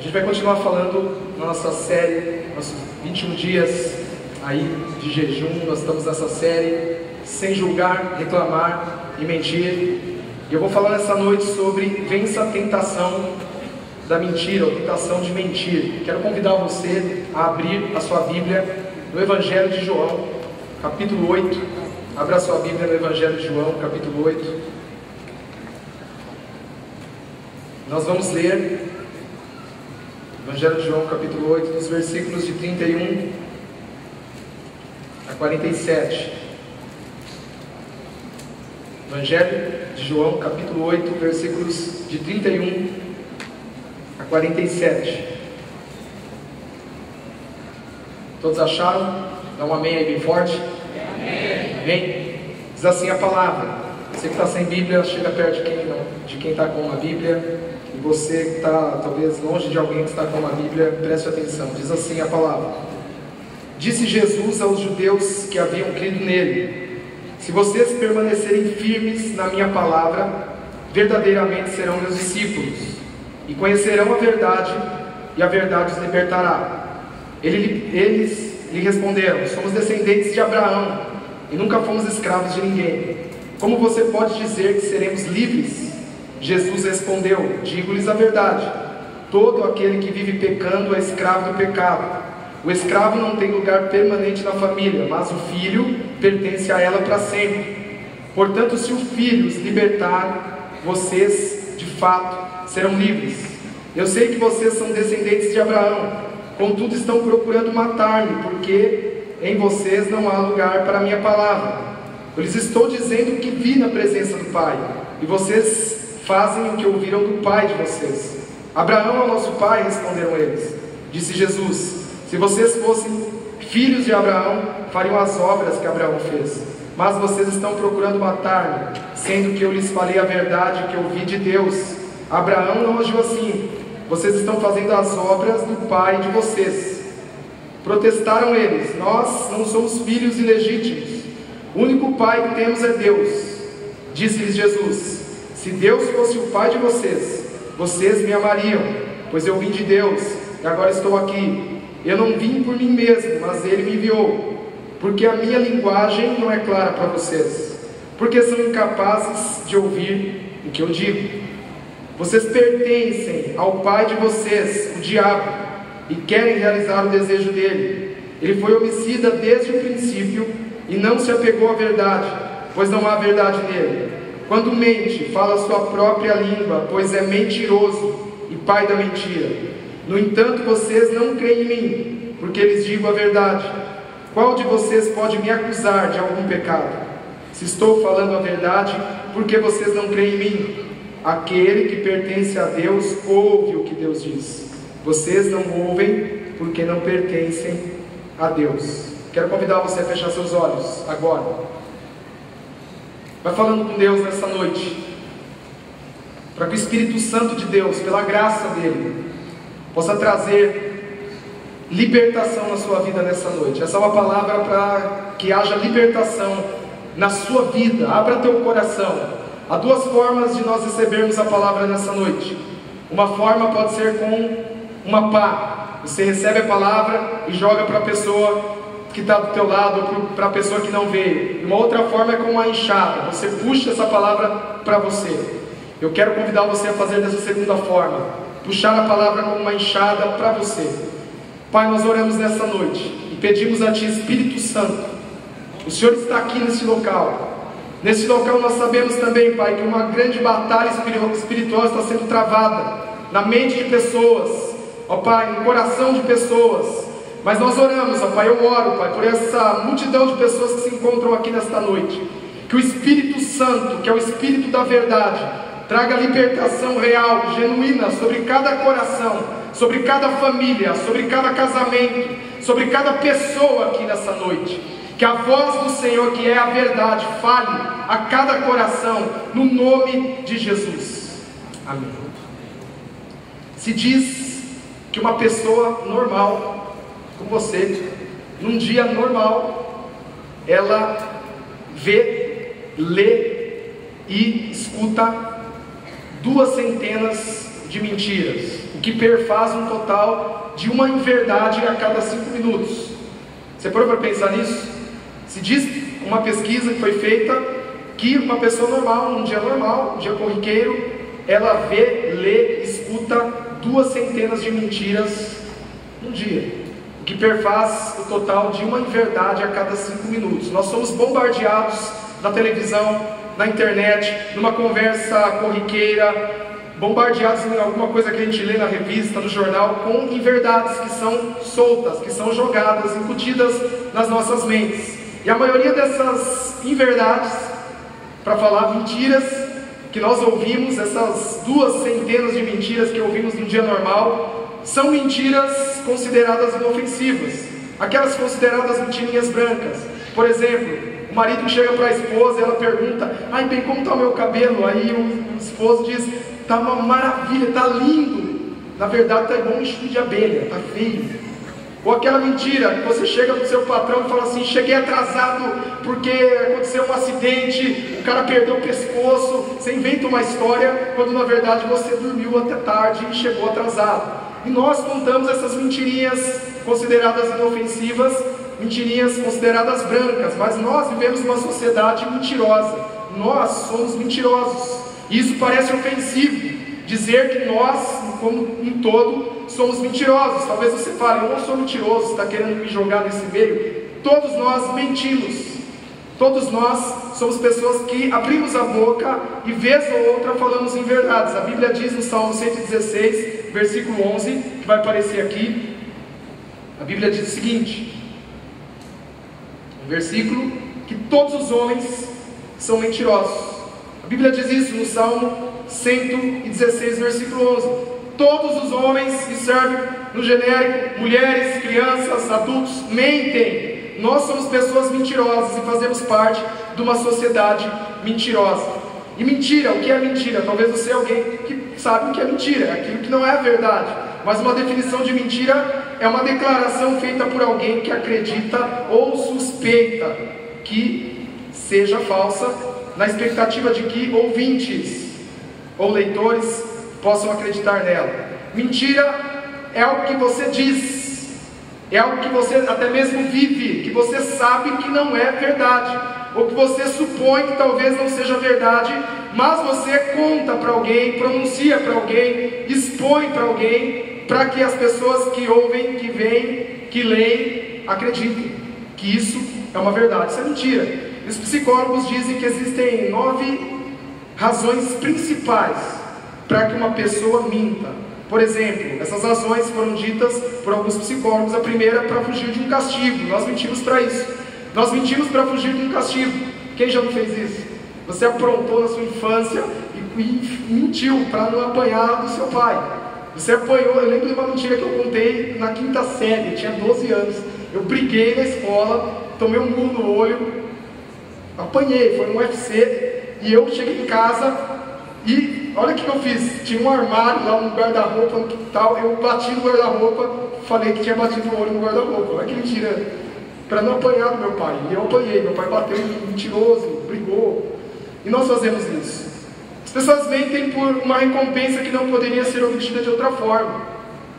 gente vai continuar falando na nossa série, nossos 21 dias aí de jejum. Nós estamos nessa série sem julgar, reclamar e mentir. E eu vou falar nessa noite sobre vença a tentação da mentira, ou tentação de mentir. Quero convidar você a abrir a sua Bíblia no Evangelho de João, capítulo 8. Abra a sua Bíblia no Evangelho de João, capítulo 8. Nós vamos ler Evangelho de João, capítulo 8, dos versículos de 31 a 47. Evangelho de João, capítulo 8, versículos de 31 a 47. Todos acharam? Dá um amém aí bem forte. Amém. Amém. Diz assim a palavra. Você que está sem Bíblia, chega perto de quem está com uma Bíblia. E você que está talvez longe de alguém que está com uma Bíblia, preste atenção. Diz assim a palavra. Disse Jesus aos judeus que haviam crido nele: se vocês permanecerem firmes na minha palavra, verdadeiramente serão meus discípulos, e conhecerão a verdade, e a verdade os libertará. Eles lhe responderam: somos descendentes de Abraão, e nunca fomos escravos de ninguém. Como você pode dizer que seremos livres? Jesus respondeu: digo-lhes a verdade. Todo aquele que vive pecando é escravo do pecado. O escravo não tem lugar permanente na família, mas o filho pertence a ela para sempre. Portanto, se o filho os libertar, vocês, de fato, serão livres. Eu sei que vocês são descendentes de Abraão, contudo estão procurando matar-me, porque em vocês não há lugar para a minha palavra. Eu lhes estou dizendo o que vi na presença do Pai, e vocês fazem o que ouviram do pai de vocês. Abraão é o nosso pai, responderam eles. Disse Jesus: se vocês fossem filhos de Abraão, fariam as obras que Abraão fez. Mas vocês estão procurando matar-me, sendo que eu lhes falei a verdade que ouvi de Deus. Abraão não agiu assim. Vocês estão fazendo as obras do pai de vocês. Protestaram eles: nós não somos filhos ilegítimos. O único pai que temos é Deus. Disse-lhes Jesus: se Deus fosse o pai de vocês, vocês me amariam, pois eu vim de Deus e agora estou aqui. Eu não vim por mim mesmo, mas Ele me enviou. Porque a minha linguagem não é clara para vocês, porque são incapazes de ouvir o que eu digo. Vocês pertencem ao pai de vocês, o diabo, e querem realizar o desejo dele. Ele foi homicida desde o princípio e não se apegou à verdade, pois não há verdade nele. Quando mente, fala a sua própria língua, pois é mentiroso e pai da mentira. No entanto, vocês não creem em mim, porque lhes digo a verdade. Qual de vocês pode me acusar de algum pecado? Se estou falando a verdade, por que vocês não creem em mim? Aquele que pertence a Deus ouve o que Deus diz. Vocês não ouvem porque não pertencem a Deus. Quero convidar você a fechar seus olhos agora. Vai falando com Deus nessa noite, para que o Espírito Santo de Deus, pela graça dele, possa trazer libertação na sua vida nessa noite. Essa é uma palavra para que haja libertação na sua vida. Abra teu coração. Há duas formas de nós recebermos a palavra nessa noite. Uma forma pode ser com uma pá. Você recebe a palavra e joga para a pessoa que está do teu lado, ou para a pessoa que não veio. Uma outra forma é com uma enxada. Você puxa essa palavra para você. Eu quero convidar você a fazer dessa segunda forma, puxar a palavra com uma enxada para você. Pai, nós oramos nessa noite e pedimos a Ti, Espírito Santo. O Senhor está aqui nesse local. Nesse local nós sabemos também, Pai, que uma grande batalha espiritual está sendo travada na mente de pessoas, ó Pai, no coração de pessoas. Mas nós oramos, ó Pai, eu oro, Pai, por essa multidão de pessoas que se encontram aqui nesta noite. Que o Espírito Santo, que é o Espírito da verdade, traga libertação real, genuína, sobre cada coração, sobre cada família, sobre cada casamento, sobre cada pessoa aqui nessa noite. Que a voz do Senhor, que é a verdade, fale a cada coração, no nome de Jesus. Amém. Se diz que uma pessoa normal, como você, num dia normal, ela vê, lê e escuta 2 centenas de mentiras, o que perfaz um total de uma inverdade a cada 5 minutos. Você parou para pensar nisso? Se diz uma pesquisa que foi feita que uma pessoa normal, num dia normal, um dia corriqueiro, ela vê, lê, escuta 200 de mentiras num dia, o que perfaz o total de uma inverdade a cada 5 minutos. Nós somos bombardeados na televisão, na internet, numa conversa corriqueira, bombardeados em alguma coisa que a gente lê na revista, no jornal, com inverdades que são soltas, que são jogadas, incutidas nas nossas mentes. E a maioria dessas inverdades, para falar mentiras, que nós ouvimos, essas 200 de mentiras que ouvimos no dia normal, são mentiras consideradas inofensivas, aquelas consideradas mentirinhas brancas. Por exemplo, o marido chega para a esposa e ela pergunta: ai bem, como está o meu cabelo? Aí o esposo diz: está uma maravilha, está lindo. Na verdade está igual um enxuto de abelha, está feio. Ou aquela mentira que você chega para o seu patrão e fala assim: cheguei atrasado porque aconteceu um acidente, o cara perdeu o pescoço. Você inventa uma história quando na verdade você dormiu até tarde e chegou atrasado. E nós contamos essas mentirinhas consideradas inofensivas, mentirinhas consideradas brancas, mas nós vivemos uma sociedade mentirosa. Nós somos mentirosos. E isso parece ofensivo, dizer que nós, como um todo, somos mentirosos. Talvez você fale: eu não sou mentiroso, está querendo me jogar nesse meio. Todos nós mentimos. Todos nós somos pessoas que abrimos a boca e vez ou outra falamos em verdades. A Bíblia diz no Salmo 116, versículo 11, que vai aparecer aqui. A Bíblia diz o seguinte, um versículo que todos os homens são mentirosos. A Bíblia diz isso no Salmo 116, versículo 11. Todos os homens, e serve no genérico, mulheres, crianças, adultos, mentem. Nós somos pessoas mentirosas e fazemos parte de uma sociedade mentirosa. E mentira, o que é mentira? Talvez você é alguém que sabe o que é mentira, é aquilo que não é a verdade. Mas uma definição de mentira é uma declaração feita por alguém que acredita ou suspeita que seja falsa, na expectativa de que ouvintes ou leitores possam acreditar nela. Mentira é algo que você diz, é algo que você até mesmo vive, que você sabe que não é verdade, ou que você supõe que talvez não seja verdade, mas você conta para alguém, pronuncia para alguém, expõe para alguém, para que as pessoas que ouvem, que veem, que leem, acreditem que isso é uma verdade. Isso é mentira. E os psicólogos dizem que existem 9 razões principais para que uma pessoa minta. Por exemplo, essas razões foram ditas por alguns psicólogos. A primeira é para fugir de um castigo. Nós mentimos para isso. Nós mentimos para fugir de um castigo. Quem já não fez isso? Você aprontou na sua infância e mentiu para não apanhar do seu pai. Você apanhou. Eu lembro de uma mentira que eu contei na 5ª série, eu tinha 12 anos. Eu briguei na escola, tomei um murro no olho, apanhei, foi no UFC. E eu cheguei em casa e olha o que eu fiz. Tinha um armário lá no guarda-roupa, no quintal. Eu bati no guarda-roupa, falei que tinha batido o olho no guarda-roupa. Olha que mentira, para não apanhar do meu pai. E eu apanhei, meu pai bateu, mentiroso, brigou. E nós fazemos isso. As pessoas mentem por uma recompensa que não poderia ser obtida de outra forma.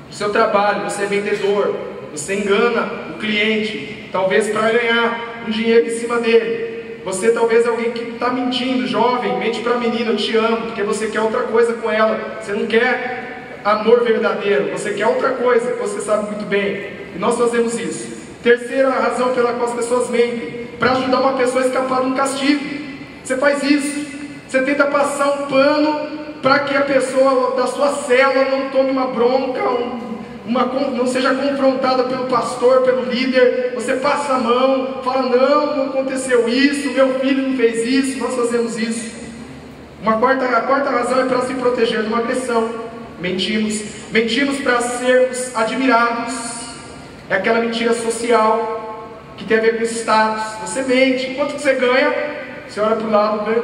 No seu trabalho, você é vendedor, você engana o cliente, talvez para ganhar um dinheiro em cima dele. Você talvez é alguém que está mentindo, jovem, mente para a menina: eu te amo, porque você quer outra coisa com ela. Você não quer amor verdadeiro, você quer outra coisa, que você sabe muito bem. E nós fazemos isso. Terceira razão pela qual as pessoas mentem: para ajudar uma pessoa a escapar de um castigo. Você faz isso. Você tenta passar um pano para que a pessoa da sua célula não tome uma bronca, não seja confrontada pelo pastor, pelo líder. Você passa a mão, fala: não aconteceu isso, meu filho não fez isso. Nós fazemos isso. A quarta razão é para se proteger de uma agressão. Mentimos para sermos admirados. É aquela mentira social que tem a ver com status. Você mente. Quanto que você ganha? Você olha para o lado, ganha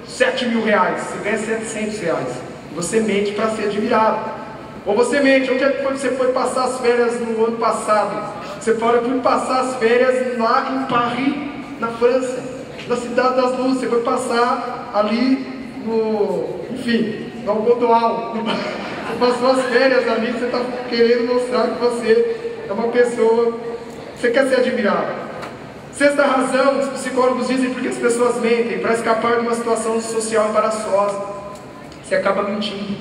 7 mil reais, você ganha 700 reais. Você mente para ser admirado. Ou você mente: onde é que você foi passar as férias no ano passado? Você fala: eu fui passar as férias lá em Paris, na França, na Cidade das Luzes. Você foi passar ali no Algodoal, passou as férias ali, você está querendo mostrar que você é uma pessoa, você quer ser admirado. Sexta razão, os psicólogos dizem porque as pessoas mentem, para escapar de uma situação social embaraçosa. Você acaba mentindo,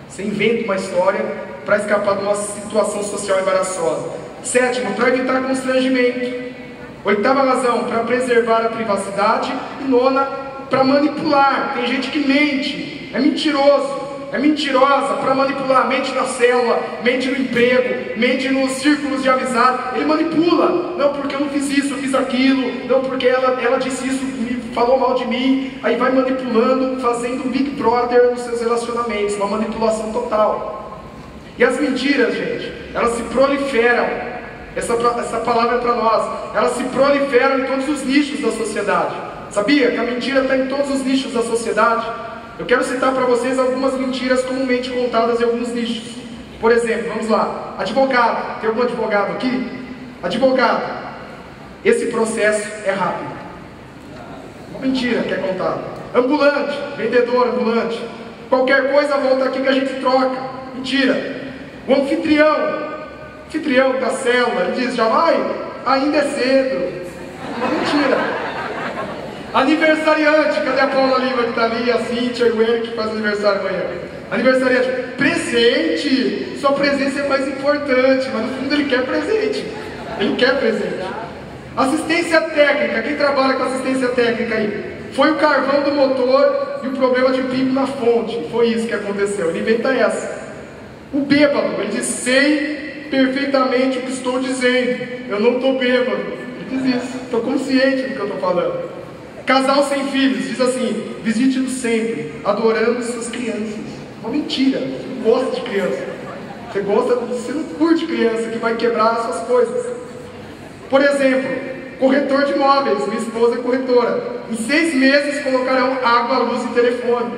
você inventa uma história para escapar de uma situação social embaraçosa. Sétimo, para evitar constrangimento. Oitava razão, para preservar a privacidade. E nona, para manipular. Tem gente que mente, é mentiroso, é mentirosa para manipular. Mente na célula, mente no emprego, mente nos círculos de amizade. Ele manipula. Não, porque eu não fiz isso, eu fiz aquilo. Não, porque ela disse isso, me falou mal de mim. Aí vai manipulando, fazendo um Big Brother nos seus relacionamentos. Uma manipulação total. E as mentiras, gente, elas se proliferam. Essa palavra é para nós. Elas se proliferam em todos os nichos da sociedade. Sabia que a mentira está em todos os nichos da sociedade? Eu quero citar para vocês algumas mentiras comumente contadas em alguns nichos. Por exemplo, vamos lá. Advogado. Tem algum advogado aqui? Advogado. Esse processo é rápido. Uma mentira que é contada. Ambulante. Vendedor ambulante. Qualquer coisa volta aqui que a gente troca. Mentira. O anfitrião da célula, ele diz, já vai? Ainda é cedo. Uma mentira. Aniversariante, cadê a Paula Lima que está ali, a Cíntia e o Eric que faz aniversário amanhã? Aniversariante, presente, sua presença é mais importante, mas no fundo ele quer presente, Assistência técnica, quem trabalha com assistência técnica aí? Foi o carvão do motor e o problema de pico na fonte, foi isso que aconteceu, ele inventa essa. O bêbado, ele diz, sei perfeitamente o que estou dizendo, eu não estou bêbado, ele diz isso, estou consciente do que eu estou falando. Casal sem filhos, diz assim, visite-nos sempre, adorando suas crianças. Uma mentira, você não gosta de criança. Você não curte criança que vai quebrar as suas coisas. Por exemplo, corretor de imóveis, minha esposa é corretora. Em 6 meses colocarão água, luz e telefone.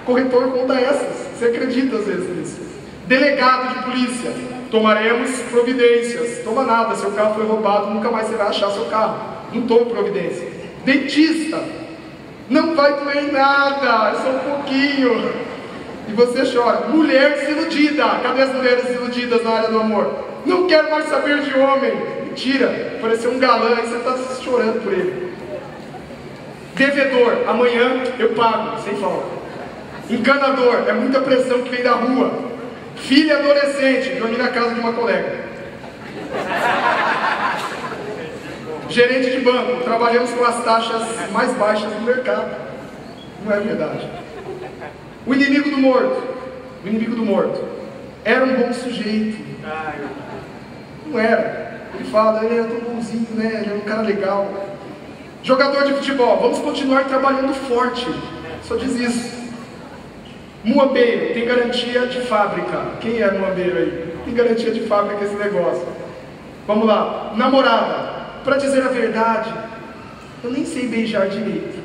Corretor conta essas, você acredita às vezes nisso. Delegado de polícia, tomaremos providências. Toma nada, seu carro foi roubado, nunca mais você vai achar seu carro. Não tome providência. Dentista, não vai doer nada, é só um pouquinho. E você chora. Mulher desiludida, cadê as mulheres desiludidas na área do amor? Não quero mais saber de homem. Mentira, pareceu um galã e você está chorando por ele. Devedor, amanhã eu pago, sem falta. Encanador, é muita pressão que vem da rua. Filha adolescente, dormi na casa de uma colega. Gerente de banco, trabalhamos com as taxas mais baixas do mercado. Não é verdade. O inimigo do morto, era um bom sujeito. Não era. Ele fala, ele é tão bonzinho, né? Ele é um cara legal. Jogador de futebol, vamos continuar trabalhando forte. Só diz isso. Muambeiro, tem garantia de fábrica. Quem é muambeiro aí? Tem garantia de fábrica esse negócio. Vamos lá. Namorada. Para dizer a verdade, eu nem sei beijar direito.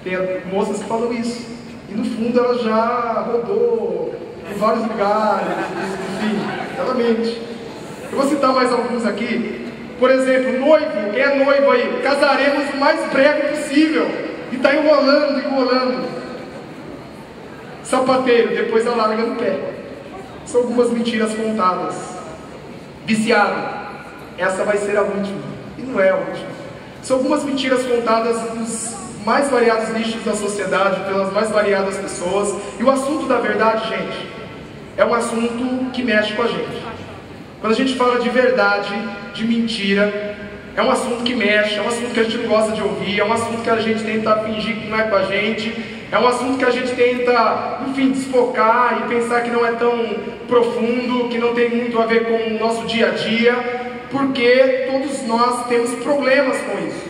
Tem moças que falam isso. E no fundo ela já rodou em vários lugares, enfim, ela mente. Eu vou citar mais alguns aqui. Por exemplo, noivo, quem é noivo aí? Casaremos o mais breve possível. E está enrolando. Sapateiro, depois ela larga no pé. São algumas mentiras contadas. Viciado. Essa vai ser a última, e não é a última. São algumas mentiras contadas nos mais variados nichos da sociedade, pelas mais variadas pessoas. E o assunto da verdade, gente, é um assunto que mexe com a gente. Quando a gente fala de verdade, de mentira, é um assunto que mexe, é um assunto que a gente não gosta de ouvir, é um assunto que a gente tenta fingir que não é com a gente, é um assunto que a gente tenta, enfim, desfocar e pensar que não é tão profundo, que não tem muito a ver com o nosso dia a dia. Porque todos nós temos problemas com isso.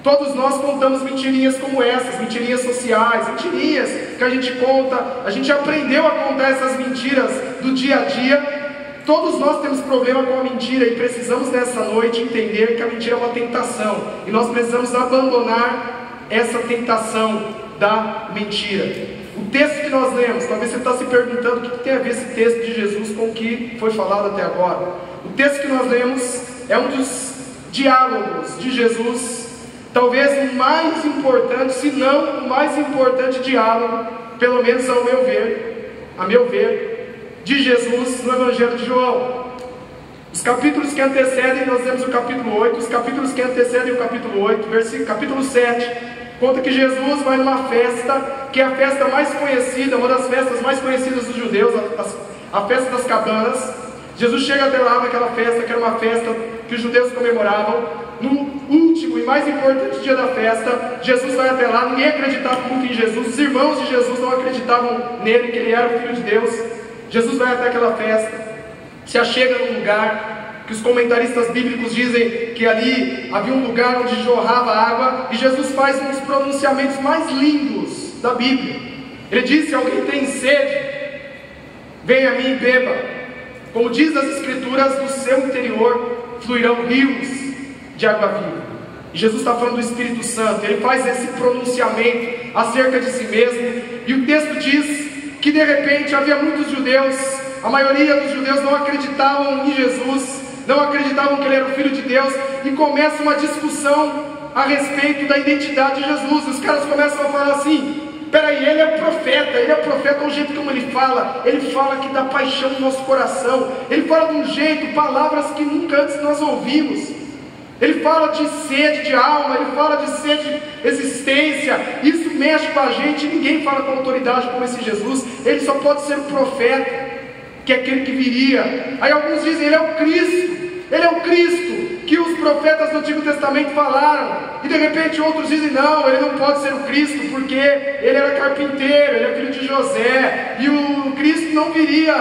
Todos nós contamos mentirinhas como essas, mentirinhas sociais, mentirinhas que a gente conta, a gente aprendeu a contar essas mentiras do dia a dia. Todos nós temos problema com a mentira e precisamos nessa noite entender que a mentira é uma tentação. E nós precisamos abandonar essa tentação da mentira. O texto que nós lemos, talvez você está se perguntando o que tem a ver esse texto de Jesus com o que foi falado até agora. O texto que nós lemos é um dos diálogos de Jesus, talvez o mais importante, se não o mais importante diálogo, pelo menos ao meu ver, a meu ver, de Jesus no Evangelho de João. Os capítulos que antecedem, nós temos o capítulo 8, os capítulos que antecedem o capítulo 8, capítulo 7, conta que Jesus vai numa festa, que é a festa mais conhecida, uma das festas mais conhecidas dos judeus, a festa das cabanas. Jesus chega até lá naquela festa, que era uma festa que os judeus comemoravam. No último e mais importante dia da festa, Jesus vai até lá. Ninguém acreditava muito em Jesus, os irmãos de Jesus não acreditavam nele, que ele era o Filho de Deus. Jesus vai até aquela festa, se achega num lugar que os comentaristas bíblicos dizem que ali havia um lugar onde jorrava água, e Jesus faz um dos pronunciamentos mais lindos da Bíblia. Ele diz: se alguém tem sede, venha a mim e beba. Como diz as Escrituras, do seu interior fluirão rios de água viva. E Jesus está falando do Espírito Santo. Ele faz esse pronunciamento acerca de si mesmo, e o texto diz que de repente havia muitos judeus, a maioria dos judeus não acreditavam em Jesus, não acreditavam que ele era o Filho de Deus, e começa uma discussão a respeito da identidade de Jesus. Os caras começam a falar assim: peraí, ele é profeta, o jeito como ele fala que dá paixão no nosso coração, ele fala de um jeito, palavras que nunca antes nós ouvimos, ele fala de sede de alma, ele fala de sede de existência, isso mexe com a gente. Ninguém fala com autoridade como esse Jesus, ele só pode ser o profeta, que é aquele que viria. Aí alguns dizem: ele é o Cristo que os profetas do Antigo Testamento falaram. E de repente outros dizem: não, ele não pode ser o Cristo, porque ele era carpinteiro, ele é filho de José, e o Cristo não viria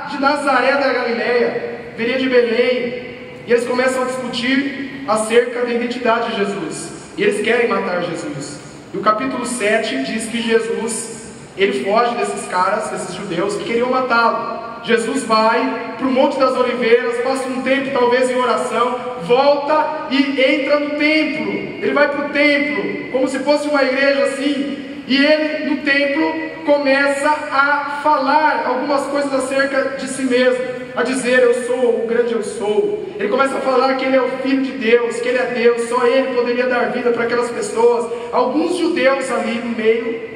de Nazaré da Galileia, viria de Belém. E eles começam a discutir acerca da identidade de Jesus, e eles querem matar Jesus. E o capítulo 7 diz que Jesus, ele foge desses caras, desses judeus que queriam matá-lo. Jesus vai para o Monte das Oliveiras, passa um tempo talvez em oração, volta e entra no templo. Ele vai para o templo, como se fosse uma igreja assim, e ele no templo começa a falar algumas coisas acerca de si mesmo, a dizer: eu sou o grande eu sou. Ele começa a falar que ele é o Filho de Deus, que ele é Deus, só ele poderia dar vida para aquelas pessoas. Alguns judeus ali no meio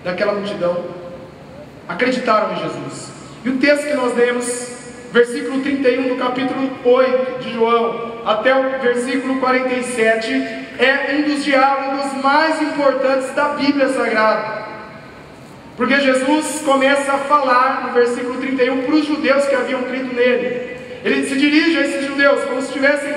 daquela multidão acreditaram em Jesus. E o texto que nós lemos, versículo 31 do capítulo 8 de João, até o versículo 47, é um dos diálogos mais importantes da Bíblia Sagrada. Porque Jesus começa a falar, no versículo 31, para os judeus que haviam crido nele. Ele se dirige a esses judeus como se tivessem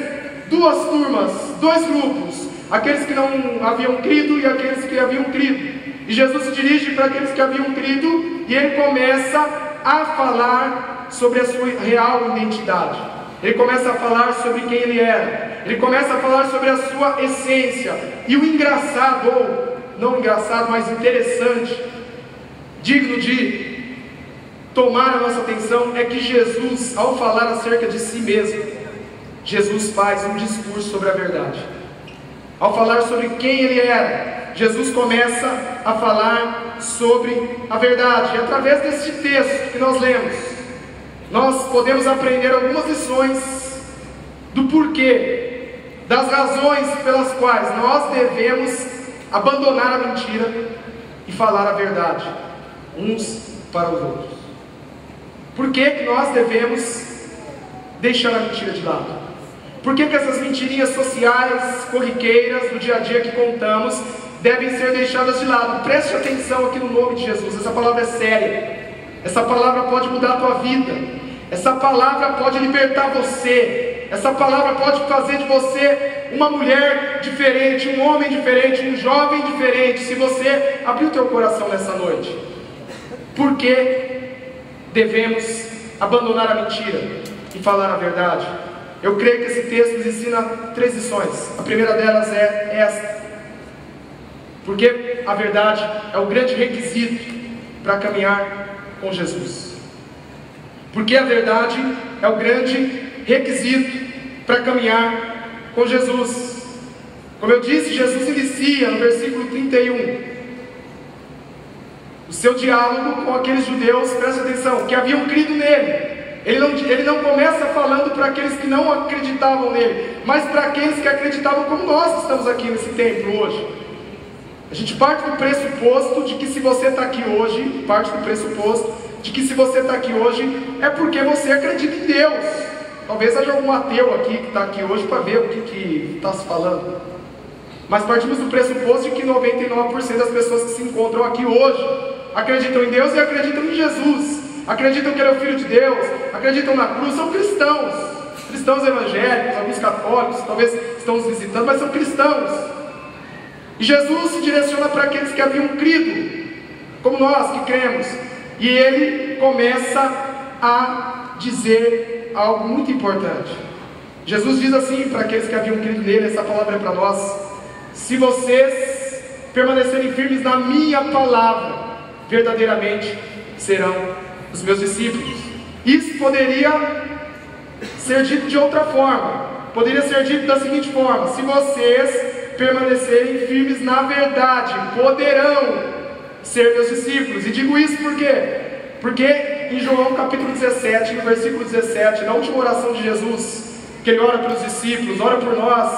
duas turmas, dois grupos: aqueles que não haviam crido e aqueles que haviam crido. E Jesus se dirige para aqueles que haviam crido, e ele começa a falar sobre a sua real identidade. Ele começa a falar sobre quem ele era, ele começa a falar sobre a sua essência. E o engraçado, ou não engraçado, mas interessante, digno de tomar a nossa atenção, é que Jesus, ao falar acerca de si mesmo, Jesus faz um discurso sobre a verdade. Ao falar sobre quem ele era, Jesus começa a falar sobre a verdade. E através deste texto que nós lemos, nós podemos aprender algumas lições do porquê, das razões pelas quais nós devemos abandonar a mentira e falar a verdade uns para os outros. Por que que nós devemos deixar a mentira de lado? Por que que essas mentirinhas sociais, corriqueiras, do dia a dia que contamos, devem ser deixadas de lado? Preste atenção aqui no nome de Jesus. Essa palavra é séria. Essa palavra pode mudar a tua vida. Essa palavra pode libertar você. Essa palavra pode fazer de você uma mulher diferente, um homem diferente, um jovem diferente, se você abrir o teu coração nessa noite. Por que devemos abandonar a mentira e falar a verdade? Eu creio que esse texto nos ensina 3 lições. A primeira delas é esta: porque a verdade é o grande requisito para caminhar com Jesus. Porque a verdade é o grande requisito para caminhar com Jesus. Como eu disse, Jesus inicia no versículo 31 o seu diálogo com aqueles judeus, presta atenção, que haviam crido nele. Ele não começa falando para aqueles que não acreditavam nele, mas para aqueles que acreditavam, como nós estamos aqui nesse templo hoje. A gente parte do pressuposto de que se você está aqui hoje, parte do pressuposto de que se você está aqui hoje, é porque você acredita em Deus. Talvez haja algum ateu aqui que está aqui hoje para ver o que está se falando. Mas partimos do pressuposto de que 99% das pessoas que se encontram aqui hoje acreditam em Deus e acreditam em Jesus. Acreditam que Ele é o Filho de Deus, acreditam na cruz, são cristãos. Cristãos evangélicos, alguns católicos, talvez estão nos visitando, mas são cristãos. E Jesus se direciona para aqueles que haviam crido, como nós que cremos. E Ele começa a dizer algo muito importante. Jesus diz assim para aqueles que haviam crido nele, essa palavra é para nós: se vocês permanecerem firmes na minha palavra, verdadeiramente serão os meus discípulos. Isso poderia ser dito de outra forma, poderia ser dito da seguinte forma: se vocês permanecerem firmes na verdade, poderão ser meus discípulos. E digo isso por quê? Porque em João capítulo 17, no versículo 17, na última oração de Jesus, que Ele ora pelos discípulos, ora por nós,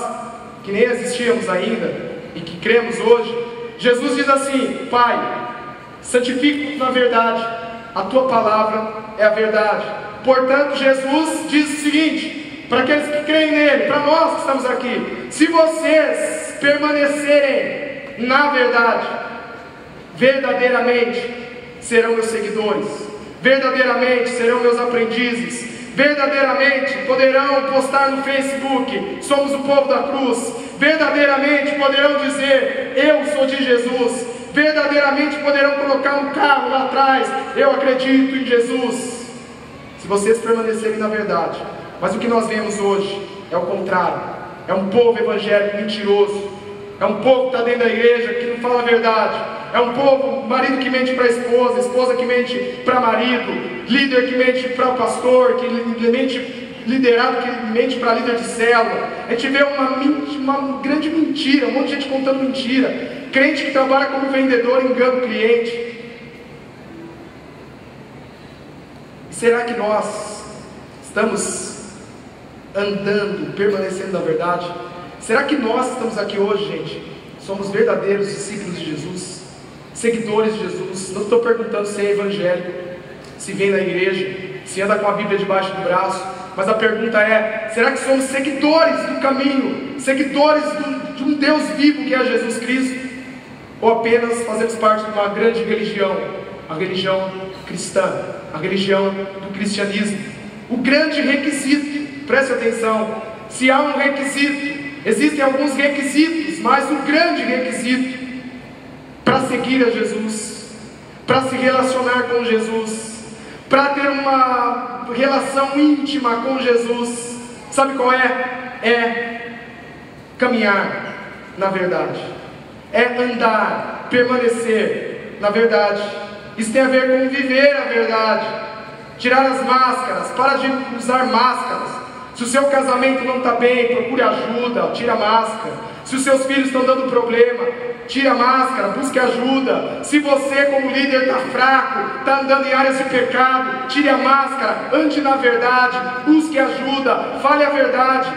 que nem existíamos ainda, e que cremos hoje, Jesus diz assim: Pai, santifica-nos na verdade, a Tua palavra é a verdade. Portanto, Jesus diz o seguinte, para aqueles que creem nele, para nós que estamos aqui: se vocês permanecerem na verdade, verdadeiramente serão meus seguidores, verdadeiramente serão meus aprendizes, verdadeiramente poderão postar no Facebook: somos o povo da cruz, verdadeiramente poderão dizer: eu sou de Jesus, verdadeiramente poderão colocar um carro lá atrás: eu acredito em Jesus. Se vocês permanecerem na verdade. Mas o que nós vemos hoje é o contrário. É um povo evangélico mentiroso, é um povo que está dentro da igreja, que não fala a verdade, é um povo, marido que mente para a esposa, esposa que mente para marido, líder que mente para pastor, que mente, liderado que mente para líder de célula. A gente vê uma grande mentira, um monte de gente contando mentira, crente que trabalha como vendedor engana o cliente. Será que nós estamos andando, permanecendo na verdade? Será que nós estamos aqui hoje, gente, somos verdadeiros discípulos de Jesus, seguidores de Jesus? Não estou perguntando se é evangélico, se vem da igreja, se anda com a Bíblia debaixo do braço, mas a pergunta é: será que somos seguidores do caminho, seguidores de um Deus vivo que é Jesus Cristo? Ou apenas fazemos parte de uma grande religião, a religião cristã, a religião do cristianismo? O grande requisito, preste atenção, se há um requisito, existem alguns requisitos, mas o grande requisito para seguir a Jesus, para se relacionar com Jesus, para ter uma relação íntima com Jesus, sabe qual é? É caminhar na verdade, é andar, permanecer na verdade. Isso tem a ver com viver a verdade, tirar as máscaras, para de usar máscaras. Se o seu casamento não está bem, procure ajuda, tira a máscara. Se os seus filhos estão dando problema, tira a máscara, busque ajuda. Se você como líder está fraco, está andando em áreas de pecado, tire a máscara, ande na verdade, busque ajuda, fale a verdade.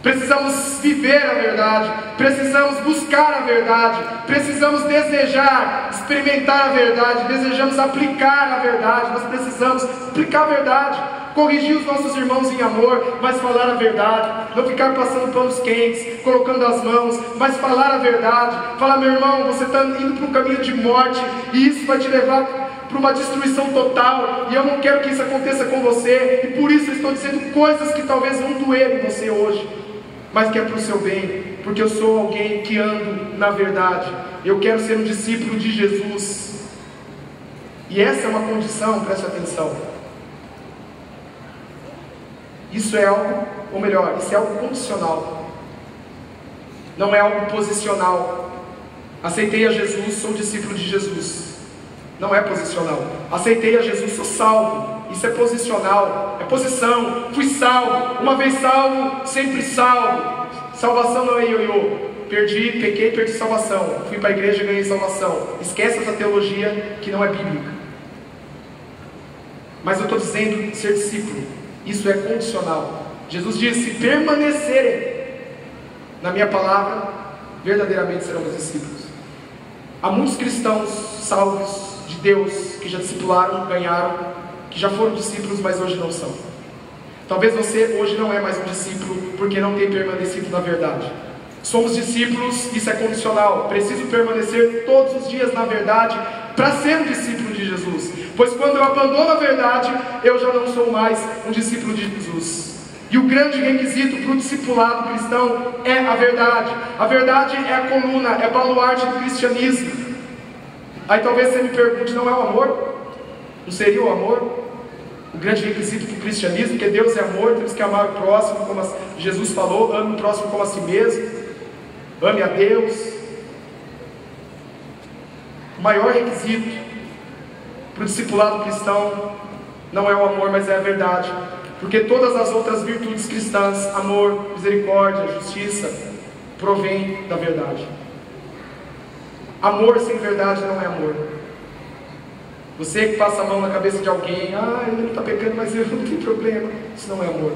Precisamos viver a verdade, precisamos buscar a verdade, precisamos desejar, experimentar a verdade, desejamos aplicar a verdade. Nós precisamos aplicar a verdade, corrigir os nossos irmãos em amor, mas falar a verdade, não ficar passando panos quentes, colocando as mãos, mas falar a verdade. Falar: meu irmão, você está indo para um caminho de morte, e isso vai te levar para uma destruição total, e eu não quero que isso aconteça com você, e por isso eu estou dizendo coisas que talvez vão doer em você hoje, mas que é para o seu bem, porque eu sou alguém que ando na verdade, eu quero ser um discípulo de Jesus, e essa é uma condição, preste atenção, isso é algo, ou melhor, isso é algo condicional, não é algo posicional. Aceitei a Jesus, sou discípulo de Jesus, não é posicional. Aceitei a Jesus, sou salvo, isso é posicional, é posição. Fui salvo, uma vez salvo, sempre salvo. Salvação não é ioiô, perdi, pequei, perdi salvação. Fui para a igreja e ganhei salvação. Esquece essa teologia que não é bíblica. Mas eu estou dizendo ser discípulo, isso é condicional. Jesus disse: se permanecerem na minha palavra, verdadeiramente serão meus discípulos. Há muitos cristãos salvos de Deus, que já discipularam, ganharam, que já foram discípulos, mas hoje não são. Talvez você hoje não é mais um discípulo porque não tem permanecido na verdade. Somos discípulos, isso é condicional. Preciso permanecer todos os dias na verdade para ser um discípulo de Jesus. Pois quando eu abandono a verdade, eu já não sou mais um discípulo de Jesus. E o grande requisito para o discipulado cristão é a verdade. A verdade é a coluna, é baluarte do cristianismo. Aí talvez você me pergunte, não é o amor? Não seria o amor o grande requisito para o cristianismo? Porque Deus é amor, temos que amar o próximo, como Jesus falou, ame o próximo como a si mesmo, ame a Deus. O maior requisito para o discipulado cristão não é o amor, mas é a verdade. Porque todas as outras virtudes cristãs, amor, misericórdia, justiça, provém da verdade. Amor sem verdade não é amor. Você que passa a mão na cabeça de alguém, ele não está pecando, mas ele não tem problema. Isso não é amor.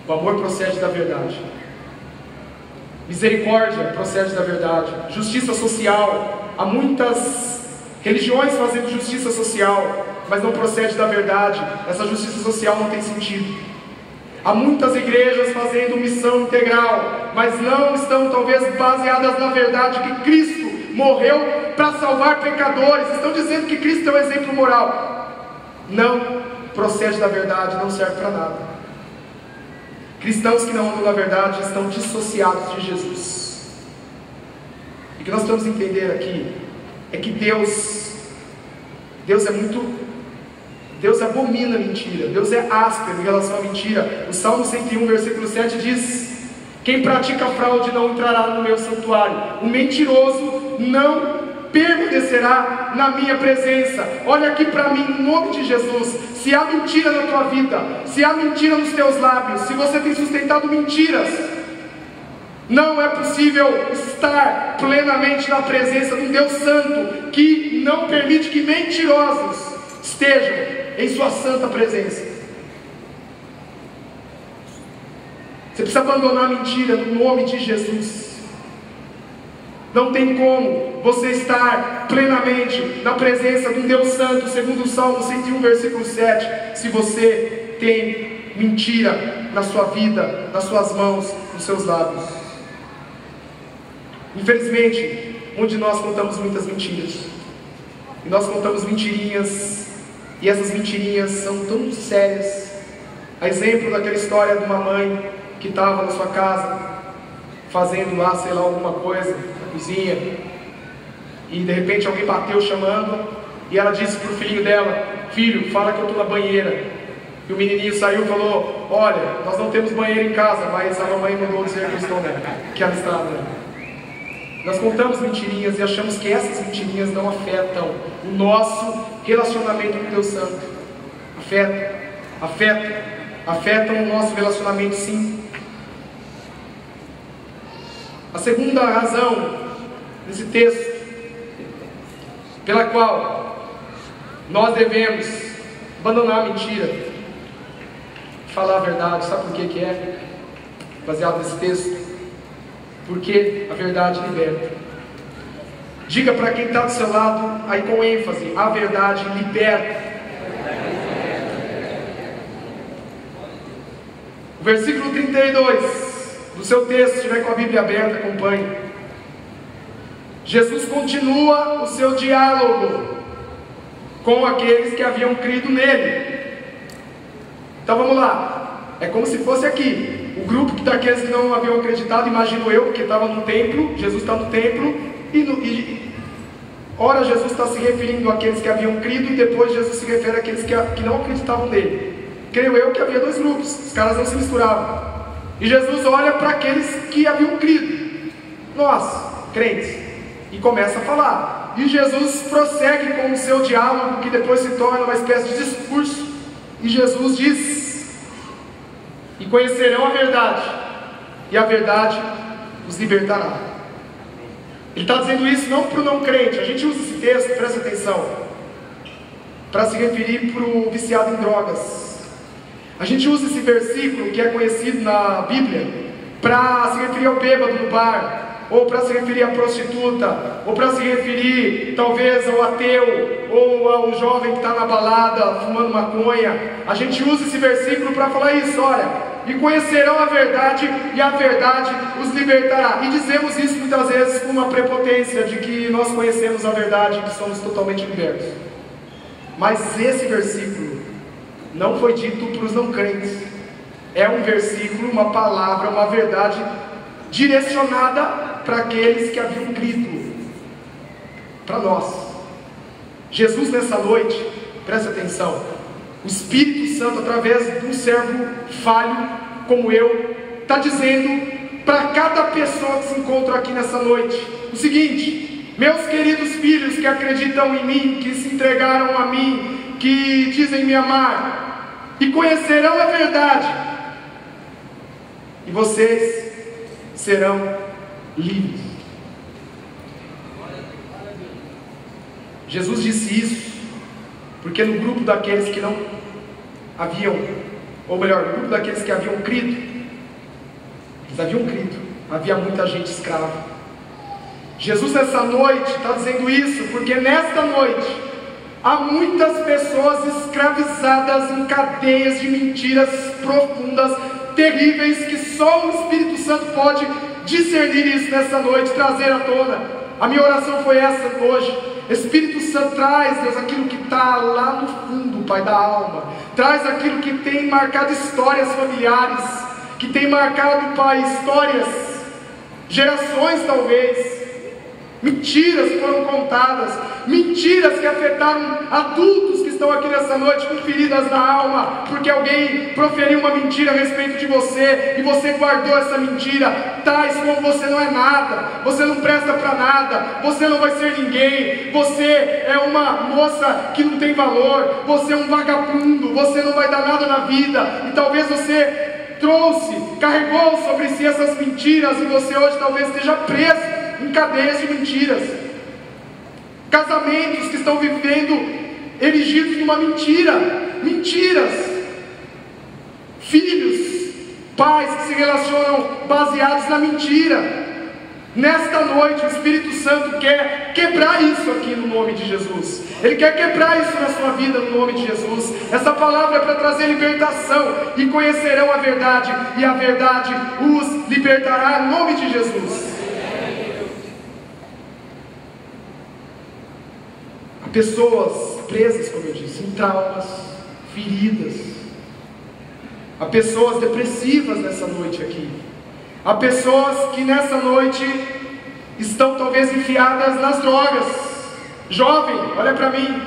O amor procede da verdade. Misericórdia procede da verdade. Justiça social. Há muitas religiões fazendo justiça social, mas não procede da verdade. Essa justiça social não tem sentido. Há muitas igrejas fazendo missão integral, mas não estão talvez baseadas na verdade que Cristo morreu para salvar pecadores. Estão dizendo que Cristo é um exemplo moral. Não procede da verdade, não serve para nada. Cristãos que não andam na verdade estão dissociados de Jesus. E o que nós temos que entender aqui é que Deus abomina a mentira. Deus é áspero em relação à mentira. O Salmo 101, versículo 7 diz: quem pratica fraude não entrará no meu santuário. O mentiroso não permanecerá na minha presença. Olha aqui para mim, em nome de Jesus. Se há mentira na tua vida, se há mentira nos teus lábios, se você tem sustentado mentiras, não é possível estar plenamente na presença de um Deus santo, que não permite que mentirosos estejam em sua santa presença. Você precisa abandonar a mentira no nome de Jesus. Não tem como você estar plenamente na presença de um Deus santo, segundo o Salmo 101, versículo 7, se você tem mentira na sua vida, nas suas mãos, nos seus lábios. Infelizmente, muitos de nós contamos muitas mentiras. E nós contamos mentirinhas, e essas mentirinhas são tão sérias. A exemplo daquela história de uma mãe que estava na sua casa, fazendo lá, sei lá, alguma coisa na cozinha, e de repente alguém bateu chamando, e ela disse para o filhinho dela: filho, fala que eu estou na banheira. E o menininho saiu e falou: olha, nós não temos banheiro em casa, mas a mamãe mandou dizer que ela está, né? Nós contamos mentirinhas e achamos que essas mentirinhas não afetam o nosso relacionamento com Deus Santo. Afetam o nosso relacionamento, sim. A segunda razão nesse texto pela qual nós devemos abandonar a mentira, falar a verdade, sabe por que é? Baseado nesse texto, porque a verdade liberta. Diga para quem está do seu lado, aí com ênfase: a verdade liberta. O versículo 32 do seu texto, se estiver com a Bíblia aberta, acompanhe. Jesus continua o seu diálogo com aqueles que haviam crido nele. Então vamos lá. É como se fosse aqui o grupo daqueles que não haviam acreditado, imagino eu, porque estava no templo. Jesus está no templo ora Jesus está se referindo àqueles que haviam crido, e depois Jesus se refere àqueles que não acreditavam nele. Creio eu que havia dois grupos, os caras não se misturavam. E Jesus olha para aqueles que haviam crido, nós, crentes, e começa a falar. E Jesus prossegue com o seu diálogo, que depois se torna uma espécie de discurso. E Jesus diz: e conhecerão a verdade, e a verdade os libertará. Ele está dizendo isso não para o não crente. A gente usa esse texto, presta atenção, para se referir para o viciado em drogas. A gente usa esse versículo, que é conhecido na Bíblia, para se referir ao bêbado no bar, ou para se referir à prostituta, ou para se referir talvez ao ateu, ou ao jovem que está na balada fumando maconha. A gente usa esse versículo para falar isso, olha, e conhecerão a verdade, e a verdade os libertará. E dizemos isso muitas vezes com uma prepotência de que nós conhecemos a verdade e que somos totalmente libertos. Mas esse versículo não foi dito para os não crentes. É um versículo, uma palavra, uma verdade direcionada para aqueles que haviam crido, para nós. Jesus nessa noite, presta atenção, o Espírito Santo, através de um servo falho como eu, está dizendo para cada pessoa que se encontra aqui nessa noite o seguinte: meus queridos filhos que acreditam em mim, que se entregaram a mim, que dizem me amar, e conhecerão a verdade, e vocês serão livres. Jesus disse isso porque no grupo daqueles que não haviam, ou melhor, no grupo daqueles que haviam crido, eles haviam crido, havia muita gente escrava. Jesus nessa noite está dizendo isso porque nesta noite há muitas pessoas escravizadas em cadeias de mentiras profundas, terríveis, que só o Espírito Santo pode discernir isso nessa noite, trazer à tona. A minha oração foi essa hoje: Espírito Santo, traz, Deus, aquilo que está lá no fundo, Pai, da alma. Traz aquilo que tem marcado histórias familiares, que tem marcado, Pai, histórias, gerações talvez. Mentiras foram contadas, mentiras que afetaram adultos que estão aqui nessa noite com feridas na alma, porque alguém proferiu uma mentira a respeito de você, e você guardou essa mentira, tais como você não é nada, você não presta para nada, você não vai ser ninguém, você é uma moça que não tem valor, você é um vagabundo, você não vai dar nada na vida, e talvez você carregou sobre si essas mentiras, e você hoje talvez esteja preso em cadeias de mentiras. Casamentos que estão vivendo erigidos numa mentira, mentiras. Filhos, pais que se relacionam baseados na mentira. Nesta noite o Espírito Santo quer quebrar isso aqui no nome de Jesus. Ele quer quebrar isso na sua vida no nome de Jesus. Essa palavra é para trazer libertação. E conhecerão a verdade, e a verdade os libertará no nome de Jesus. Pessoas presas, como eu disse, em traumas, feridas. Há pessoas depressivas nessa noite aqui. Há pessoas que nessa noite estão talvez enfiadas nas drogas. Jovem, olha para mim.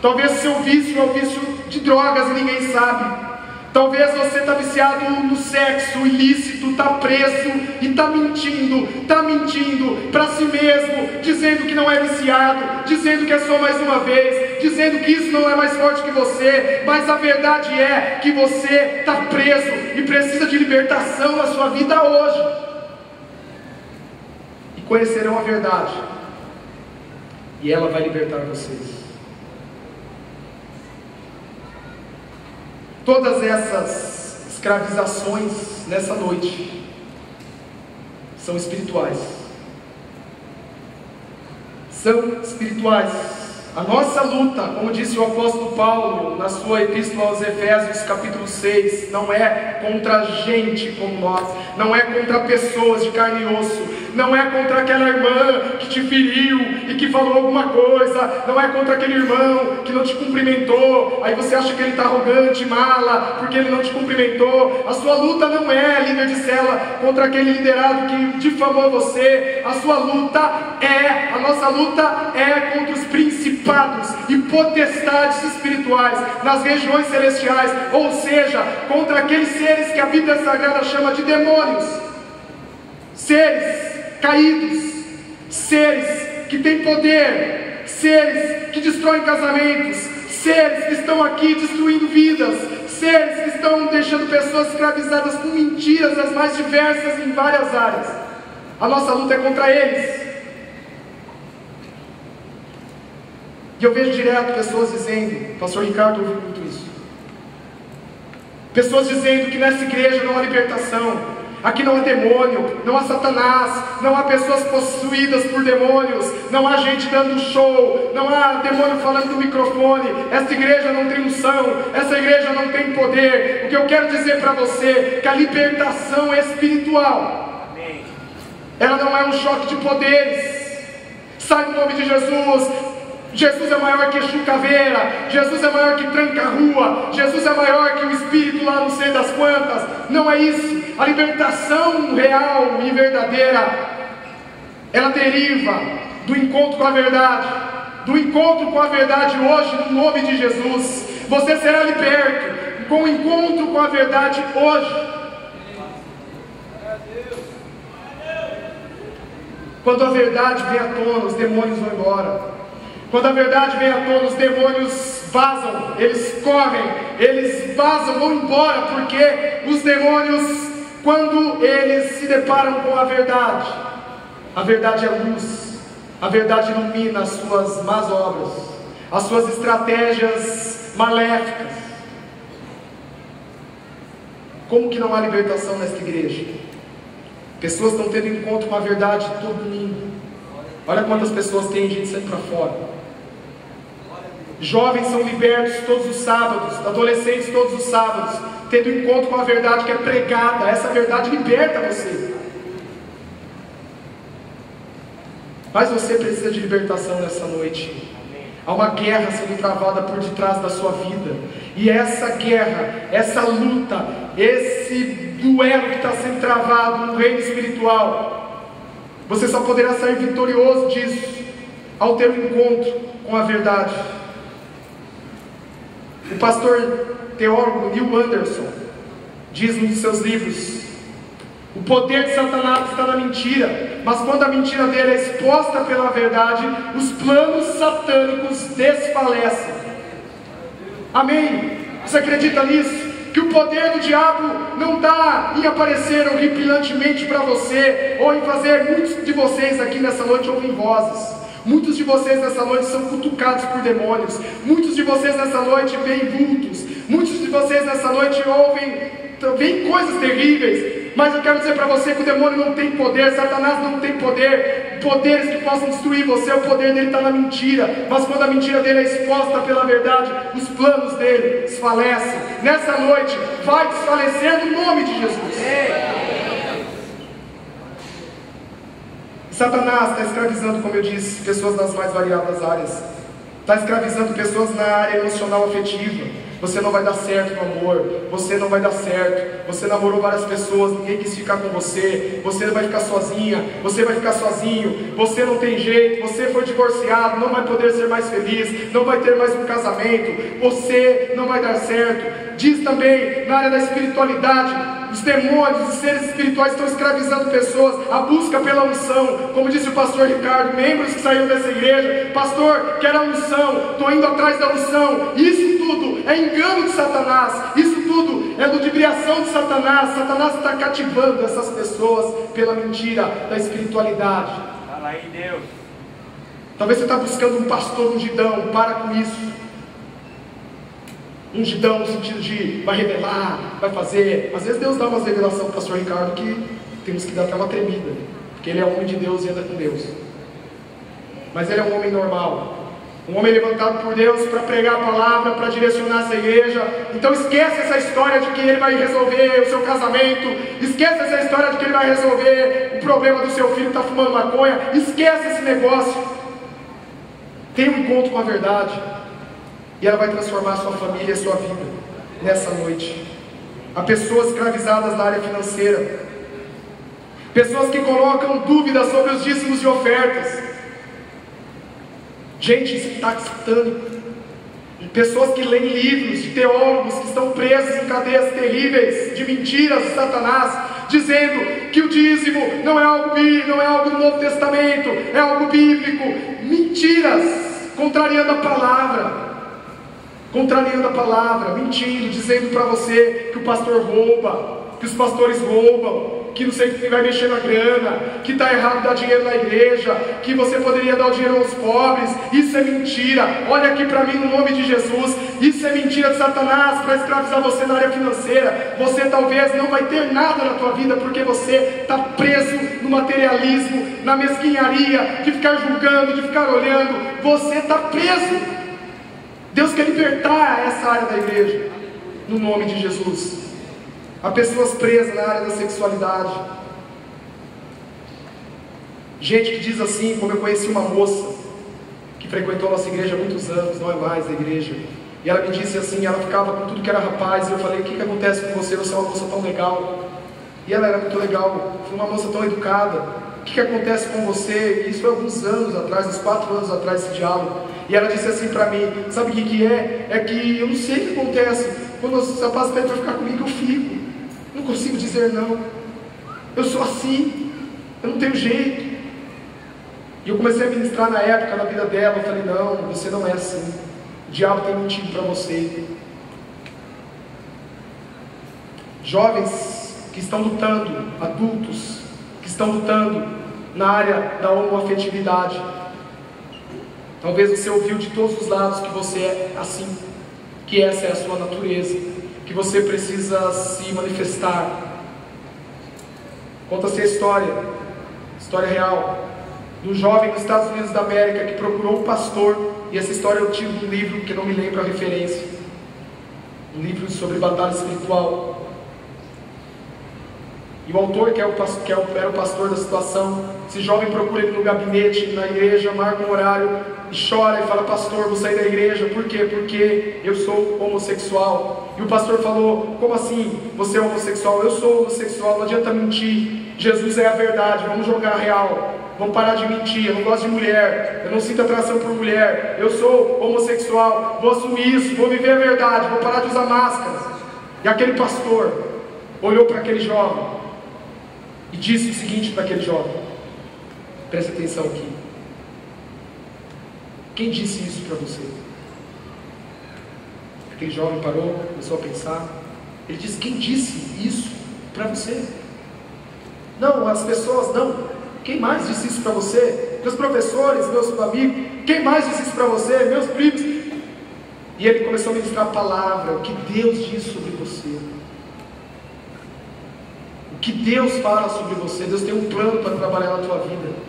Talvez seu vício é o vício de drogas e ninguém sabe. Talvez você está viciado no sexo ilícito, está preso e está mentindo para si mesmo, dizendo que não é viciado, dizendo que é só mais uma vez, dizendo que isso não é mais forte que você, mas a verdade é que você está preso e precisa de libertação na sua vida hoje. E conhecerão a verdade, e ela vai libertar vocês. Todas essas escravizações nessa noite são espirituais. São espirituais. A nossa luta, como disse o apóstolo Paulo na sua epístola aos Efésios, capítulo 6, não é contra gente como nós, não é contra pessoas de carne e osso, não é contra aquela irmã que te feriu e que falou alguma coisa, não é contra aquele irmão que não te cumprimentou, aí você acha que ele está arrogante, mala, porque ele não te cumprimentou. A sua luta não é, líder de célula, contra aquele liderado que difamou você. A nossa luta é contra os principados e potestades espirituais nas regiões celestiais, ou seja, contra aqueles seres que a Bíblia Sagrada chama de demônios, seres caídos, seres que têm poder, seres que destroem casamentos, seres que estão aqui destruindo vidas, seres que estão deixando pessoas escravizadas com mentiras as mais diversas em várias áreas. A nossa luta é contra eles. E eu vejo direto pessoas dizendo, pastor Ricardo ouviu muito isso, pessoas dizendo que nessa igreja não há libertação, Aqui não há demônio, não há Satanás, não há pessoas possuídas por demônios, não há gente dando show, não há demônio falando no microfone. Essa igreja não tem unção, essa igreja não tem poder. O que eu quero dizer para você é que a libertação é espiritual. Ela não é um choque de poderes. Sai no nome de Jesus. Jesus é maior que Exu Caveira, Jesus é maior que Tranca-Rua, Jesus é maior que o espírito lá não sei das quantas. Não é isso. A libertação real e verdadeira, ela deriva do encontro com a verdade, do encontro com a verdade hoje, no nome de Jesus. Você será liberto com o encontro com a verdade hoje. Quando a verdade vem à tona, os demônios vão embora. Quando a verdade vem à tona, os demônios vazam, eles correm, eles vazam, vão embora, porque os demônios, quando eles se deparam com a verdade é luz, a verdade ilumina as suas más obras, as suas estratégias maléficas. Como que não há libertação nesta igreja? Pessoas estão tendo encontro com a verdade todo domingo. Olha quantas pessoas tem gente saindo para fora. Jovens são libertos todos os sábados, adolescentes todos os sábados, tendo encontro com a verdade que é pregada. Essa verdade liberta você. Mas você precisa de libertação nessa noite. Há uma guerra sendo travada por detrás da sua vida. E essa guerra, essa luta, esse duelo que está sendo travado no reino espiritual, você só poderá sair vitorioso disso ao ter um encontro com a verdade. O pastor teólogo Neil Anderson diz num de seus livros: o poder de Satanás está na mentira, mas quando a mentira dele é exposta pela verdade, os planos satânicos desfalecem. Amém? Você acredita nisso? Que o poder do diabo não está em aparecer horripilantemente para você, ou em fazer, muitos de vocês aqui nessa noite ouvem vozes. Muitos de vocês nessa noite são cutucados por demônios. Muitos de vocês nessa noite veem vultos. Muitos de vocês nessa noite veem coisas terríveis. Mas eu quero dizer para você que o demônio não tem poder, Satanás não tem poder, poderes que possam destruir você. O poder dele está na mentira. Mas quando a mentira dele é exposta pela verdade, os planos dele desfalecem. Nessa noite vai desfalecer no nome de Jesus. Satanás está escravizando, como eu disse, pessoas nas mais variadas áreas. Está escravizando pessoas na área emocional afetiva. Você não vai dar certo no amor, você não vai dar certo. Você namorou várias pessoas, ninguém quis ficar com você. Você vai ficar sozinha, você vai ficar sozinho. Você não tem jeito, você foi divorciado, não vai poder ser mais feliz, não vai ter mais um casamento. Você não vai dar certo. Diz também na área da espiritualidade, os demônios, os seres espirituais estão escravizando pessoas. A busca pela unção, como disse o pastor Ricardo, membros que saíram dessa igreja: pastor, quero a unção, estou indo atrás da unção. Isso tudo é engano de Satanás, isso tudo é ludibriação de Satanás. Satanás está cativando essas pessoas pela mentira da espiritualidade. Fala aí, Deus. Talvez você está buscando um pastor ungidão. Para com isso. Ungidão no sentido de vai revelar, vai fazer. Às vezes Deus dá umas revelações para o pastor Ricardo que temos que dar até uma tremida, porque ele é homem de Deus e anda com Deus. Mas ele é um homem normal, um homem levantado por Deus para pregar a palavra, para direcionar essa igreja. Então esquece essa história de que ele vai resolver o seu casamento. Esquece essa história de que ele vai resolver o problema do seu filho que está fumando maconha. Esquece esse negócio. Tenha um encontro com a verdade, e ela vai transformar a sua família e a sua vida nessa noite. Há pessoas escravizadas na área financeira, pessoas que colocam dúvidas sobre os dízimos e ofertas. Gente, isso está satânico. Pessoas que leem livros de teólogos que estão presos em cadeias terríveis de mentiras de Satanás, dizendo que o dízimo não é algo do Novo Testamento, é algo bíblico. Mentiras, contrariando a palavra, mentindo, dizendo para você que o pastor rouba, que os pastores roubam, que não sei quem vai mexer na grana, que está errado dar dinheiro na igreja, que você poderia dar o dinheiro aos pobres. Isso é mentira. Olha aqui para mim no nome de Jesus. Isso é mentira de Satanás para escravizar você na área financeira. Você talvez não vai ter nada na tua vida porque você está preso no materialismo, na mesquinharia, de ficar julgando, de ficar olhando. Você está preso. Deus quer libertar essa área da igreja, no nome de Jesus. Há pessoas presas na área da sexualidade. Gente que diz assim, como eu conheci uma moça que frequentou a nossa igreja há muitos anos, não é mais da igreja, e ela me disse assim, ela ficava com tudo que era rapaz, e eu falei, o que acontece com você? Você é uma moça tão legal. E ela era muito legal, foi uma moça tão educada. O que acontece com você? Isso foi alguns anos atrás, uns 4 anos atrás, esse diálogo. E ela disse assim para mim, sabe o que é? É que eu não sei o que acontece. Quando os rapazes pedem para ficar comigo, eu fico. Não consigo dizer não. Eu sou assim. Eu não tenho jeito. E eu comecei a ministrar na época na vida dela. Eu falei, não, você não é assim. O diabo tem mentido para você. Jovens que estão lutando, adultos que estão lutando na área da homoafetividade. Talvez você ouviu de todos os lados que você é assim, que essa é a sua natureza, que você precisa se manifestar. Conta-se a história real, de um jovem nos Estados Unidos da América que procurou um pastor, e essa história eu tiro de um livro que não me lembro a referência, um livro sobre batalha espiritual. E o autor, que era o pastor da situação, esse jovem procura ele no gabinete, na igreja, marca um horário e chora e fala, pastor, vou sair da igreja. Por quê? Porque eu sou homossexual. E o pastor falou, como assim você é homossexual? Eu sou homossexual, não adianta mentir. Jesus é a verdade, vamos jogar a real. Vamos parar de mentir, eu não gosto de mulher, eu não sinto atração por mulher, eu sou homossexual, vou assumir isso, vou viver a verdade, vou parar de usar máscaras. E aquele pastor olhou para aquele jovem e disse o seguinte para aquele jovem, preste atenção aqui, quem disse isso para você? Aquele jovem parou, começou a pensar, ele disse, quem disse isso para você? Não, as pessoas não. Quem mais disse isso para você? Meus professores, meus amigos. Quem mais disse isso para você? Meus primos. E ele começou a ministrar a palavra, o que Deus diz sobre você, o que Deus fala sobre você. Deus tem um plano para trabalhar na tua vida.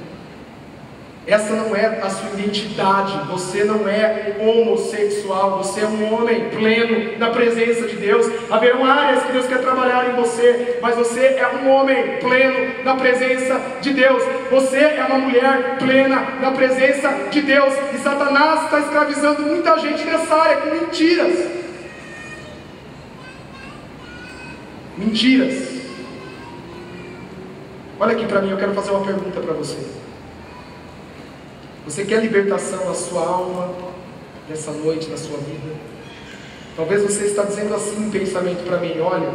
Essa não é a sua identidade. Você não é homossexual. Você é um homem pleno na presença de Deus. Haverão áreas que Deus quer trabalhar em você, mas você é um homem pleno na presença de Deus. Você é uma mulher plena na presença de Deus. E Satanás está escravizando muita gente nessa área com mentiras. Mentiras. Olha aqui para mim, eu quero fazer uma pergunta para você. Você quer libertação na sua alma, nessa noite, na sua vida? Talvez você está dizendo assim em pensamento para mim, olha,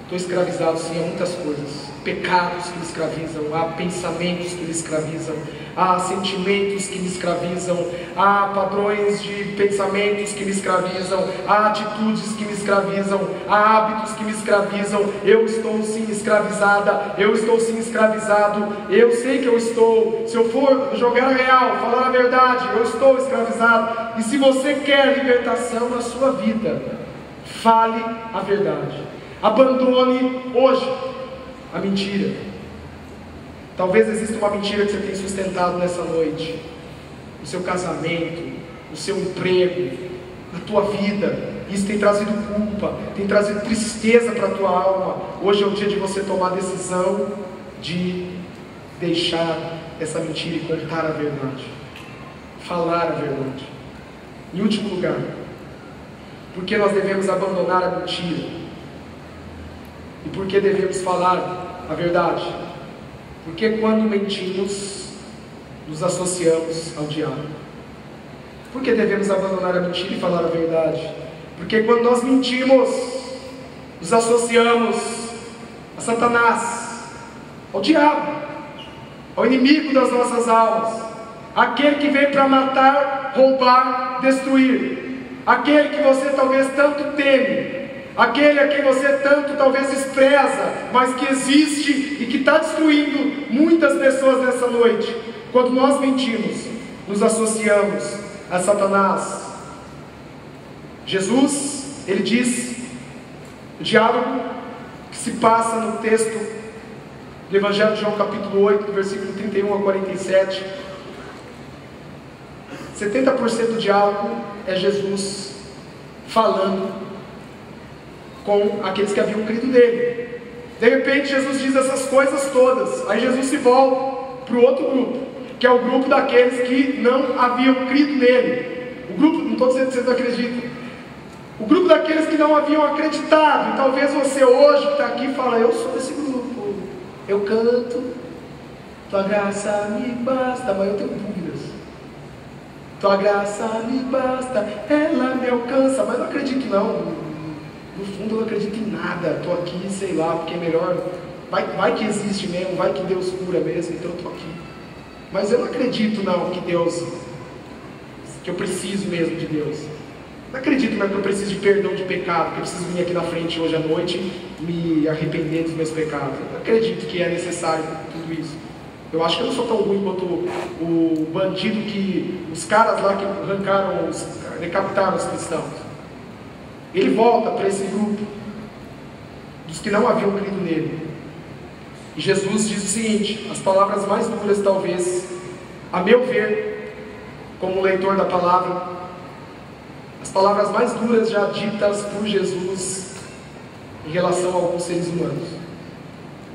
estou escravizado sim a muitas coisas, pecados que me escravizam, há pensamentos que me escravizam, há sentimentos que me escravizam, há padrões de pensamentos que me escravizam, há atitudes que me escravizam, há hábitos que me escravizam. Eu estou sim escravizada, eu estou sim escravizado, eu sei que eu estou. Se eu for jogar a real, falar a verdade, eu estou escravizado. E se você quer libertação na sua vida, fale a verdade. Abandone hoje a mentira. Talvez exista uma mentira que você tem sustentado nessa noite, no seu casamento, no seu emprego, na tua vida. Isso tem trazido culpa, tem trazido tristeza para a tua alma. Hoje é o dia de você tomar a decisão de deixar essa mentira e contar a verdade, falar a verdade. Em último lugar, por que nós devemos abandonar a mentira? E por que devemos falar a verdade? Porque quando mentimos, nos associamos ao diabo. Por que devemos abandonar a mentira e falar a verdade? Porque quando nós mentimos, nos associamos a Satanás, ao diabo, ao inimigo das nossas almas, aquele que vem para matar, roubar, destruir, aquele que você talvez tanto teme, aquele a quem você tanto talvez despreza, mas que existe e que está destruindo muitas pessoas nessa noite. Quando nós mentimos, nos associamos a Satanás. Jesus, ele diz, o diálogo que se passa no texto do Evangelho de João capítulo 8, do versículo 31 a 47, 70% do diálogo é Jesus falando com aqueles que haviam crido nele. De repente Jesus diz essas coisas todas, aí Jesus se volta para o outro grupo, que é o grupo daqueles que não haviam crido nele. O grupo, não estou dizendo que vocês não acreditam, o grupo daqueles que não haviam acreditado. E talvez você hoje que está aqui fala: eu sou desse grupo, eu canto, tua graça me basta, mas eu tenho dúvidas. Tua graça me basta, ela me alcança, mas não acredito não. No fundo eu não acredito em nada, estou aqui, sei lá, porque é melhor, vai que existe mesmo, vai que Deus cura mesmo, então eu estou aqui. Mas eu não acredito não que eu preciso mesmo de Deus. Não acredito mesmo que eu preciso de perdão de pecado, que eu preciso vir aqui na frente hoje à noite me arrepender dos meus pecados. Eu não acredito que é necessário tudo isso. Eu acho que eu não sou tão ruim quanto o bandido que, os caras lá que decapitaram os cristãos. Ele volta para esse grupo dos que não haviam crido nele. E Jesus diz o seguinte, as palavras mais duras talvez, a meu ver, como leitor da palavra, as palavras mais duras já ditas por Jesus em relação a alguns seres humanos.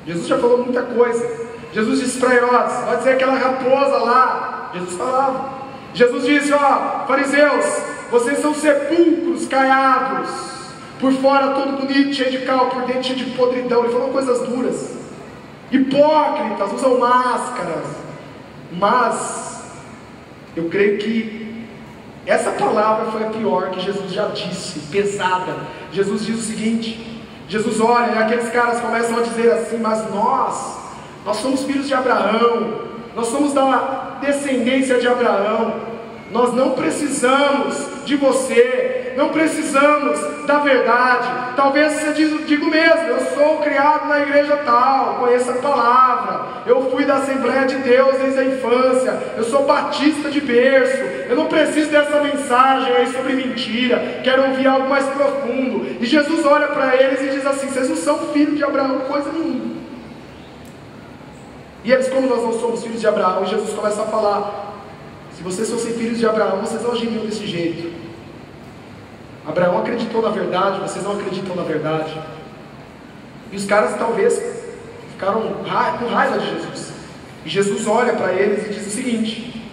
Jesus já falou muita coisa. Jesus disse para Herodes: vai dizer aquela raposa lá. Jesus falava. Jesus disse: ó, fariseus, vocês são sepulcros caiados, por fora todo bonito, cheio de cal, por dentro cheio de podridão. Ele falou coisas duras. Hipócritas, usam máscaras. Mas eu creio que essa palavra foi a pior que Jesus já disse, pesada. Jesus diz o seguinte, Jesus olha e aqueles caras começam a dizer assim: mas nós somos filhos de Abraão, nós somos da descendência de Abraão, nós não precisamos de você, não precisamos da verdade. Talvez você diga mesmo: eu sou criado na igreja tal, conheço a palavra, eu fui da Assembleia de Deus desde a infância, eu sou batista de berço, eu não preciso dessa mensagem aí sobre mentira, quero ouvir algo mais profundo. E Jesus olha para eles e diz assim: vocês não são filhos de Abraão coisa nenhuma. E eles: como nós não somos filhos de Abraão? E Jesus começa a falar: se vocês fossem filhos de Abraão, vocês não agiriam desse jeito. Abraão acreditou na verdade, vocês não acreditam na verdade. E os caras talvez ficaram com raiva de Jesus. E Jesus olha para eles e diz o seguinte,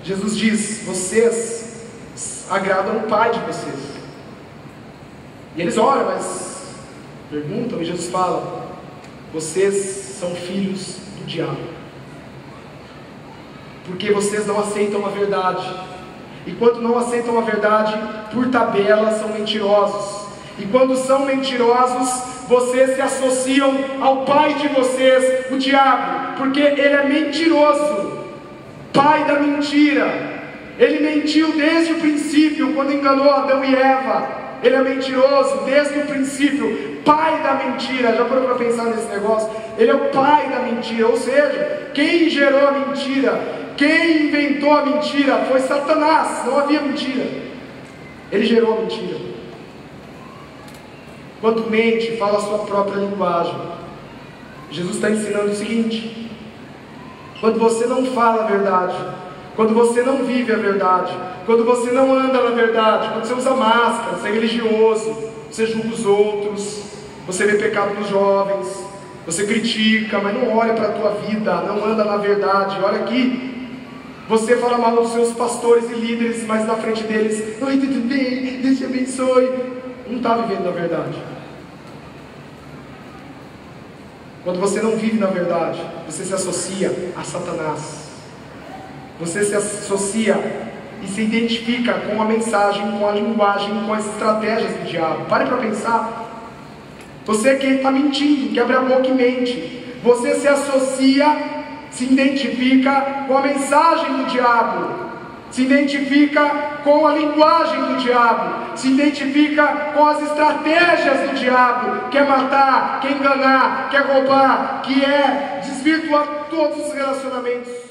Jesus diz: vocês agradam o pai de vocês. E eles olham, mas perguntam, e Jesus fala: vocês são filhos do diabo, porque vocês não aceitam a verdade. E quando não aceitam a verdade, por tabela são mentirosos. E quando são mentirosos, vocês se associam ao pai de vocês, o diabo, porque ele é mentiroso, pai da mentira. Ele mentiu desde o princípio, quando enganou Adão e Eva. Ele é mentiroso desde o princípio, pai da mentira. Já parou para pensar nesse negócio? Ele é o pai da mentira, ou seja, quem gerou a mentira, quem inventou a mentira foi Satanás. Não havia mentira, ele gerou a mentira. Quando mente, fala a sua própria linguagem. Jesus está ensinando o seguinte: quando você não fala a verdade, quando você não vive a verdade, quando você não anda na verdade, quando você usa máscara, você é religioso, você julga os outros, você vê pecado nos jovens, você critica, mas não olha para a tua vida, não anda na verdade. Olha aqui, você fala mal dos seus pastores e líderes, mas na frente deles: oi, tudo bem, Deus te abençoe. Não está vivendo na verdade. Quando você não vive na verdade, você se associa a Satanás. Você se associa e se identifica com a mensagem, com a linguagem, com as estratégias do diabo. Pare para pensar. Você que está mentindo, que abre a boca e mente, você se associa, se identifica com a mensagem do diabo. se identifica com a linguagem do diabo, se identifica com as estratégias do diabo, quer matar, quer enganar, quer roubar, que é desvirtuar todos os relacionamentos